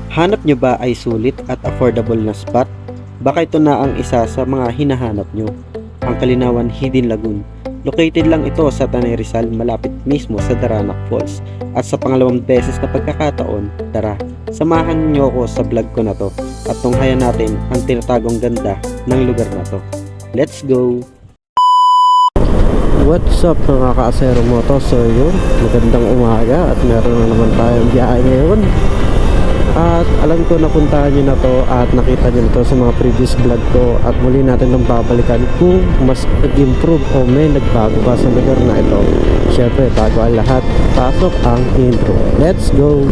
Hanap nyo ba ay sulit at affordable na spot? Baka ito na ang isa sa mga hinahanap nyo, ang Kalinawan Hidden Lagoon. Located lang ito sa Tanay Rizal, malapit mismo sa Daranac Falls. At sa pangalawang beses na pagkakataon, tara, samahan nyo ako sa vlog ko na to at tunghayan natin ang tinatagong ganda ng lugar na to. Let's go! What's up mga ka-Asero Moto? So yun, magandang umaga at meron na naman tayong biyahe ngayon. At alam ko napuntahan nyo na to at nakita nyo na to sa mga previous vlog ko. At muli natin nang babalikan kung mas nag-improve o may nagbago ba sa lugar na ito. Syempre, bago ang lahat, pasok ang intro. Let's go!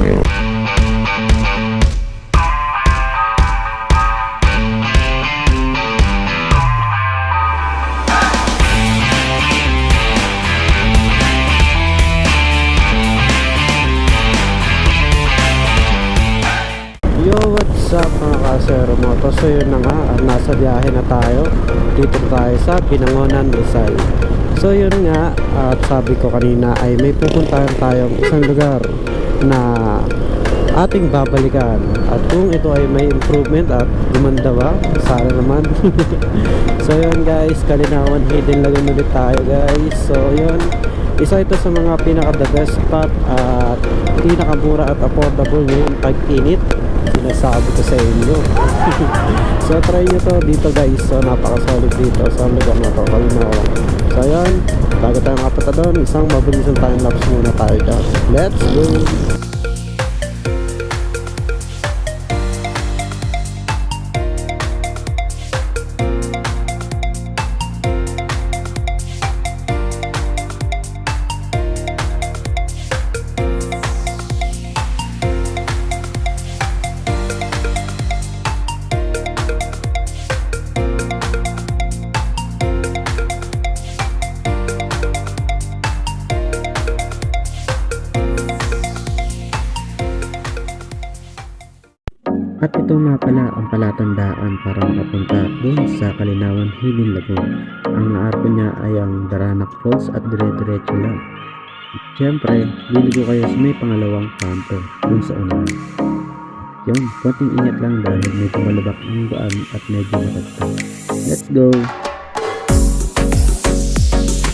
Yo, what's up mga ka-Asero Moto? So yun na nga, nasa biyahe na tayo. Dito tayo sa Binangonan, Rizal. So yun nga, at sabi ko kanina ay may pupuntahan tayong isang lugar na ating babalikan. At kung ito ay may improvement at gumanda ba, sana naman. So yun guys, Kalinawan Hidden Lagoon ulit tayo guys. So yun, isa ito sa mga pinaka the best spot at pinakamura at affordable ngayong pag-init. Sinasabi ko sa inyo. So try nyo to dito guys. So napaka-solid dito sa lugar na to, Kalinawan. So ayan, bago tayo makapunta doon, isang mabilisang time lapse muna tayo dyan. Let's go! At ito nga pala ang palatandaan para makapunta dun sa Kalinawan Hidden Lagoon. Ang naarko niya ay ang Daranac Falls at dire-diretso lang. Siyempre, liligo kayo sa may pangalawang kanto dun sa unahan. Yun, konting ingat lang dahil medyo malabak ang daan at medyo matagtag. Let's go!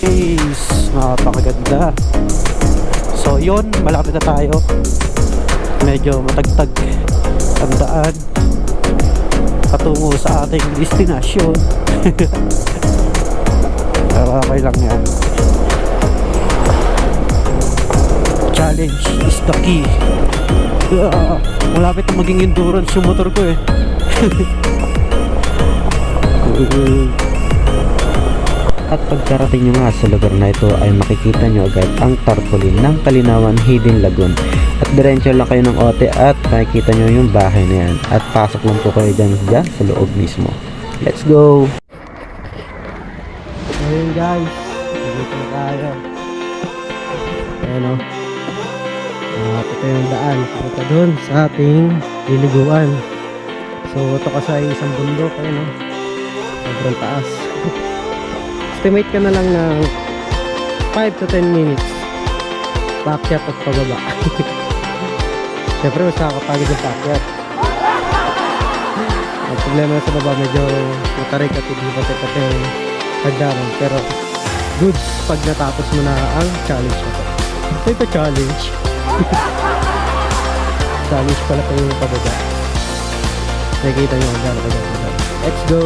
Guys, napakaganda. So yun, malapit na tayo. Medyo matagtag ang daan patungo sa ating destinasyon. Pero okay lang yan. Challenge is the key. Malapit na maging endurance yung motor ko eh. At pagkarating nyo nga sa lugar na ito ay makikita nyo agad ang tarpaulin ng Kalinawan Hidden Lagoon. At diretso lang kayo ng ote at makikita nyo yung bahay na yan. At pasok lang po kayo dyan sa loob mismo. Let's go! Ayun guys, dito na tayo. Ayan o. At ito yung daan. Punta dun sa ating liliguan. So ito kasi ay isang bundok. Ayan o. Sobrang taas. Estimate ka na lang ng 5 to 10 minutes paakyat at pababa. Siyempre mas nakakapagod yung paakyat. Ang problema sa baba medyo matarik at hindi pati yung hagdanan, pero goods pag natapos mo na ang challenge na to. Ito challenge. Challenge pala pa yung pababa. Nakikita nyo ang gano'n. Let's go!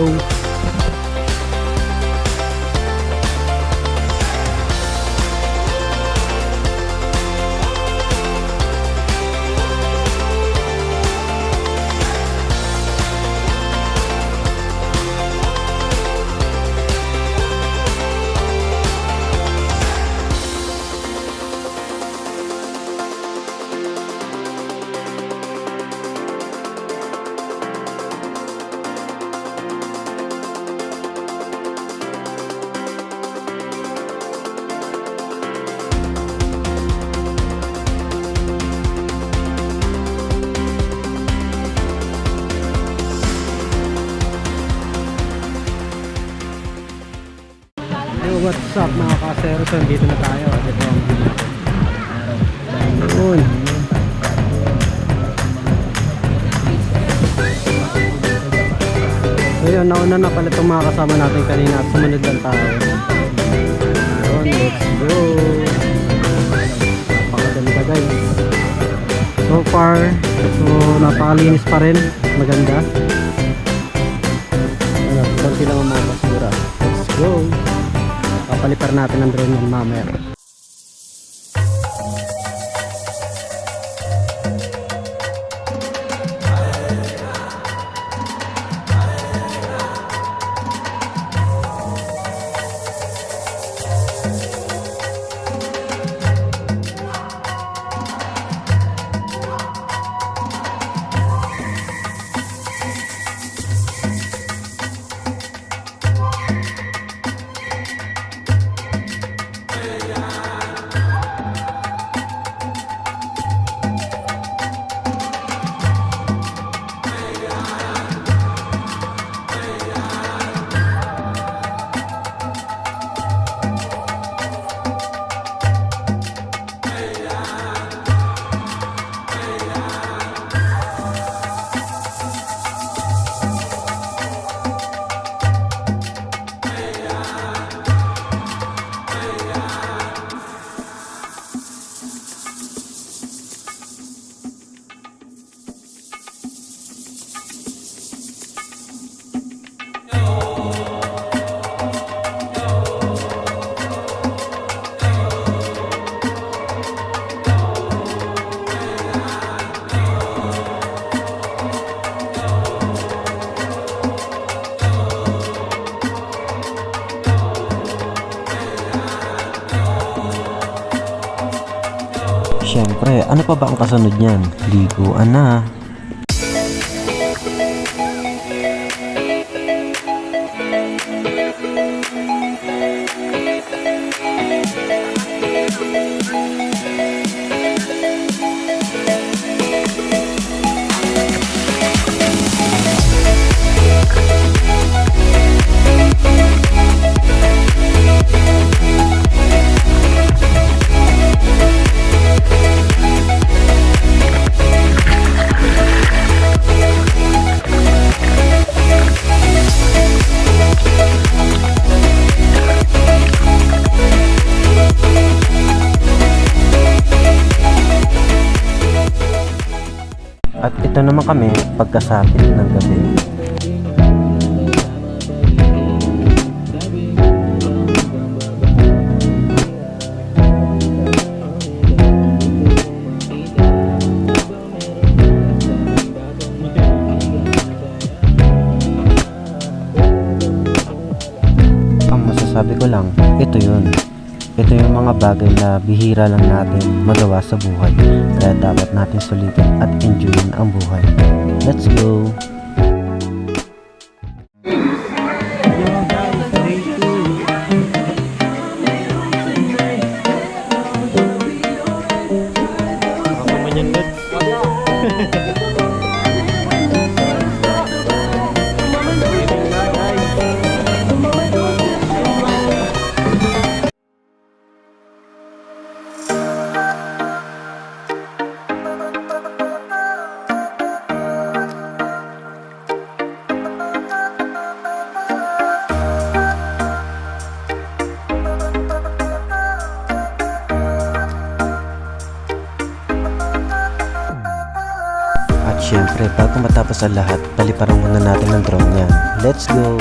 What's up mga ka-Asero? Dito na tayo. Ito ang yun. yun, nauna na pala itong mga kasama natin kanina at sumunod lang tayo. Ayun, let's go. Napakaganda guys. So far, so napakalinis pa rin. Maganda. Ano, konti lang ang mga basura. Let's go. Papalipar natin ang drone ng mamaya. Siyempre, ano pa ba ang kasunod niyan? Liguan na. At ito naman kami pagkasapit ng gabi. Ang masasabi ko lang, ito yun. Ito yung mga bagay na bihira lang natin magawa sa buhay. Kaya dapat natin sulitin at enjoyin ang buhay. Let's go! Siyempre, bago matapos ang lahat, paliparan muna natin ng drone niyan. Let's go!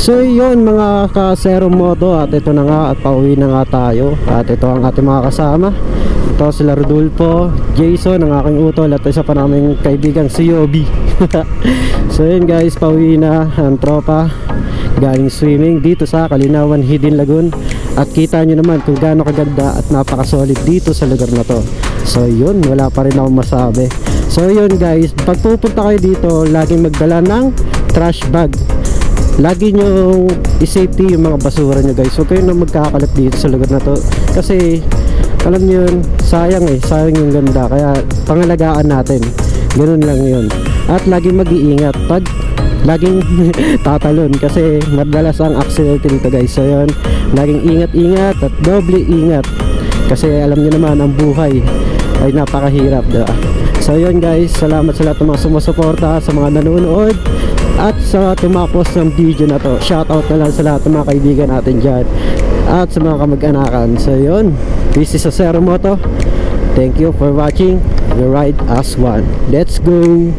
So yun mga ka-Zero Moto, at ito na nga at pauwi na nga tayo. At ito ang ating mga kasama. Ito sila Rodolfo, Jason, ang aking utol, at isa pa naming kaibigang si Yobi. So yun guys, pauwi na ang tropa galing swimming dito sa Kalinawan Hidden Lagoon. At kita nyo naman kung gaano kaganda at napaka-solid dito sa lugar na to. So yun, wala pa rin akong masabi. So yun guys, pag pupunta kayo dito, laging magdala ng trash bag. Lagi nyo i-safety yung mga basura nyo guys. Huwag kayo na magkakalat dito sa lugar na to. Kasi alam niyo yun, sayang sayang yung ganda, kaya pangalagaan natin, ganun lang yun. At laging mag-iingat pag laging tatalon, kasi madalas ang accident nito guys. So yun, laging ingat-ingat at doble ingat, kasi alam niyo naman ang buhay ay napakahirap, diba? So yun guys, salamat sa lahat ng mga sumusuporta, sa mga nanonood, at sa tumapos ng video na to. Shoutout na lang sa lahat ng mga kaibigan natin dyan at sa mga kamag-anakan. So yun, this is Acero Moto. Thank you for watching the Ride as One. Let's go!